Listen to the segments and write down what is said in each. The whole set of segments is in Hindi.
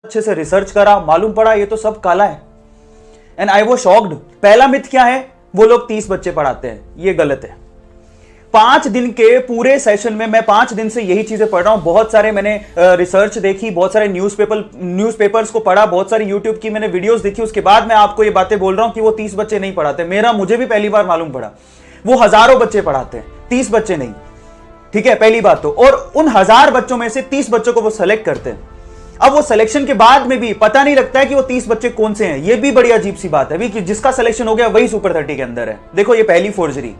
अच्छे से रिसर्च करा, मालूम पड़ा ये तो सब काला है। And I was shocked. पहला मिथ क्या है, वो लोग 30 बच्चे पढ़ाते हैं, ये गलत है। 5 दिन के पूरे सेशन में मैं 5 दिन से यही चीजें पढ़ रहा हूं। बहुत सारे मैंने रिसर्च देखी, बहुत सारे न्यूज़पेपर्स को पढ़ा, बहुत सारी यूट्यूब की मैंने वीडियोस देखी, उसके बाद मैं आपको ये बातें बोल रहा हूं कि वो 30 बच्चे नहीं पढ़ाते। मुझे भी पहली बार मालूम पड़ा वो हजारों बच्चे पढ़ाते हैं, 30 बच्चे नहीं। ठीक है, पहली बात तो। और उन 1000 बच्चों में से 30 बच्चों को वो सेलेक्ट करते हैं। अब वो सिलेक्शन के बाद में भी पता नहीं लगता है कि वो 30 बच्चे कौन से हैं। ये भी बड़ी अजीब सी बात है कि जिसका सिलेक्शन हो गया वही सुपर 30 के अंदर है। देखो ये पहली फोर्जरी।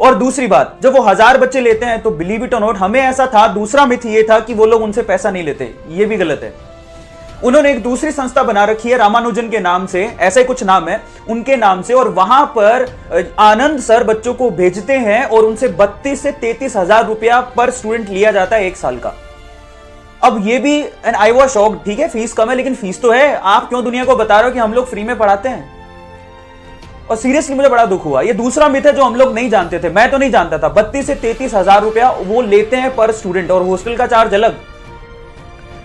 और दूसरी बात, जब वो 1000 बच्चे लेते हैं तो बिलीव इट और नॉट, हमें ऐसा था, दूसरा मिथ ये था कि वो लोग उनसे पैसा नहीं लेते। ये भी गलत है। उन्होंने एक दूसरी संस्था बना रखी है रामानुजन के नाम से, ऐसा ही कुछ नाम है उनके नाम से, और वहां पर आनंद सर बच्चों को भेजते हैं और उनसे 32 से 33 हजार रुपया पर स्टूडेंट लिया जाता है 1 साल का। अब ये भी, एंड आई वाज शॉक्ड। ठीक है, फीस कम है लेकिन फीस तो है। आप क्यों दुनिया को बता रहे हो कि हम लोग फ्री में पढ़ाते हैं? और सीरियसली मुझे बड़ा दुख हुआ। ये दूसरा मिथ है जो हम लोग नहीं जानते थे, मैं तो नहीं जानता था। 32 से 33 हजार रुपया वो लेते हैं पर स्टूडेंट, और हॉस्टल का चार्ज अलग।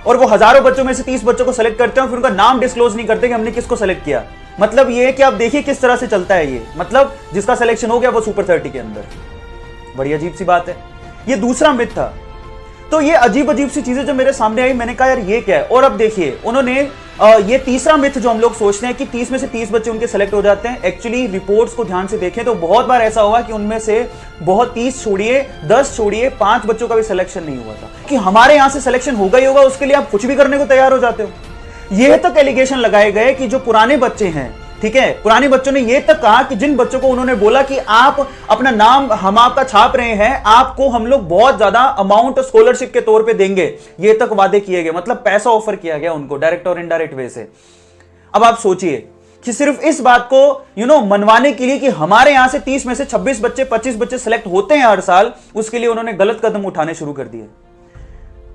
और वो हजारों बच्चों में से 30 बच्चों को सेलेक्ट करते हैं और फिर उनका नाम डिस्क्लोज नहीं करते कि हमने किसको सेलेक्ट किया। मतलब ये कि आप देखिए किस तरह से चलता है ये। मतलब जिसका सिलेक्शन हो गया वो सुपर 30 के अंदर। बड़ी अजीब सी बात है। ये दूसरा मिथ था। तो ये अजीब अजीब सी चीजें जब मेरे सामने आई, मैंने कहा यार ये क्या है। और अब देखिए उन्होंने ये तीसरा मिथ जो हम लोग सोचते हैं कि 30 में से 30 बच्चे उनके सेलेक्ट हो जाते हैं, एक्चुअली रिपोर्ट्स को ध्यान से देखें तो बहुत बार ऐसा हुआ कि उनमें से बहुत 30 छोड़िए, 10 छोड़िए, 5 बच्चों का भी सिलेक्शन नहीं हुआ था। कि हमारे यहां से सिलेक्शन होगा ही होगा, उसके लिए आप कुछ भी करने को तैयार हो जाते हो। यह तक एलिगेशन लगाए गए कि जो पुराने बच्चे हैं, ठीक है, पुराने बच्चों ने यह तक कहा कि जिन बच्चों को उन्होंने बोला कि आप अपना नाम हम आपका छाप रहे हैं, आपको हम लोग बहुत ज्यादा अमाउंट स्कॉलरशिप के तौर पे देंगे, ये तक वादे किए गए। मतलब पैसा ऑफर किया गया उनको डायरेक्ट और इनडायरेक्ट वे से। अब आप सोचिए कि सिर्फ इस बात को मनवाने के लिए कि हमारे यहां से 30 में से 26 बच्चे, 25 बच्चे सेलेक्ट होते हैं हर साल, उसके लिए उन्होंने गलत कदम उठाने शुरू कर दिए।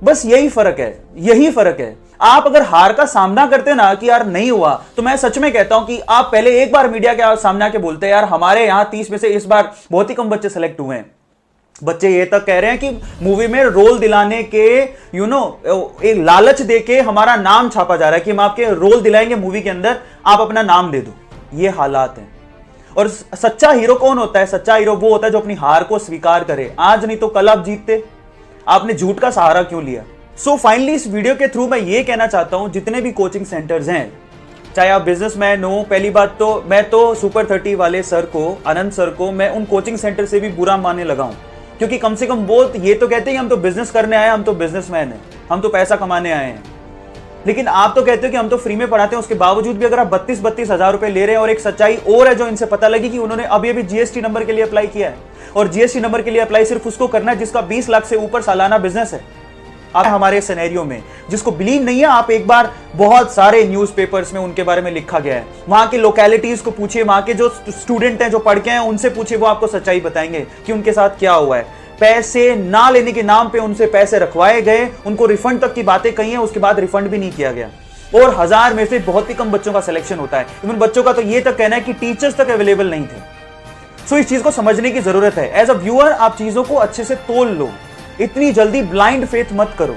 बस यही फर्क है, यही फर्क है। आप अगर हार का सामना करते ना कि यार नहीं हुआ, तो मैं सच में कहता हूं कि आप पहले एक बार मीडिया के सामने आके बोलते यार हमारे यहां 30 में से इस बार बहुत ही कम बच्चे सेलेक्ट हुए हैं। बच्चे ये तक कह रहे हैं कि मूवी में रोल दिलाने के एक लालच देके हमारा नाम छापा जा रहा है कि हम आपके रोल दिलाएंगे मूवी के अंदर, आप अपना नाम दे दो। ये हालात हैं। और सच्चा हीरो कौन होता है? सच्चा हीरो वो होता है जो अपनी हार को स्वीकार करे। आज नहीं तो कल आप जीतते। आपने झूठ का सहारा क्यों लिया? सो फाइनली इस वीडियो के थ्रू मैं ये कहना चाहता हूं, जितने भी कोचिंग सेंटर्स हैं, चाहे आप बिजनेसमैन हो, पहली बात तो मैं तो सुपर 30 वाले सर को, आनंद सर को, मैं उन कोचिंग सेंटर से भी बुरा मानने लगा हूं। क्योंकि कम से कम वो ये तो कहते हैं कि हम तो बिजनेस करने आए हैं, हम तो बिजनेसमैन हैं, हम तो पैसा कमाने आए हैं। लेकिन आप तो कहते हो कि हम तो फ्री में पढ़ाते हैं, उसके बावजूद भी अगर आप 32 हजार रुपए ले रहे हैं। और एक सच्चाई और है जो इनसे पता लगी कि उन्होंने अभी अभी जीएसटी नंबर के लिए अप्लाई किया है। और जीएसटी नंबर के लिए अप्लाई सिर्फ उसको करना है जिसका 20 लाख से ऊपर सालाना बिजनेस है। आप हमारे सिनेरियो में, जिसको बिलीव नहीं है, आप एक बार बहुत सारे न्यूज़पेपर्स में उनके बारे में लिखा गया है, वहां की लोकेलिटीज को पूछिए, वहां के जो स्टूडेंट हैं जो पढ़ के हैं उनसे पूछिए, वो आपको सच्चाई बताएंगे कि उनके साथ क्या हुआ है। पैसे ना लेने के नाम पे उनसे पैसे रखवाए गए, उनको रिफंड तक की बातें कही हैं, उसके बाद रिफंड भी नहीं किया गया। और 1000 में से बहुत ही कम बच्चों का सिलेक्शन होता है। इवन बच्चों का तो ये तक कहना है कि टीचर्स तक अवेलेबल नहीं थे। सो इस चीज को समझने की जरूरत है। एज अ व्यूअर आप चीजों को अच्छे से तोल लो, इतनी जल्दी ब्लाइंड फेथ मत करो।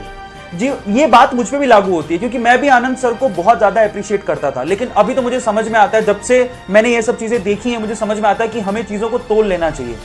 जी, ये बात मुझ पे भी लागू होती है क्योंकि मैं भी आनंद सर को बहुत ज्यादा अप्रिशिएट करता था। लेकिन अभी तो मुझे समझ में आता है, जब से मैंने ये सब चीजें देखी हैं, मुझे समझ में आता है कि हमें चीजों को तोल लेना चाहिए।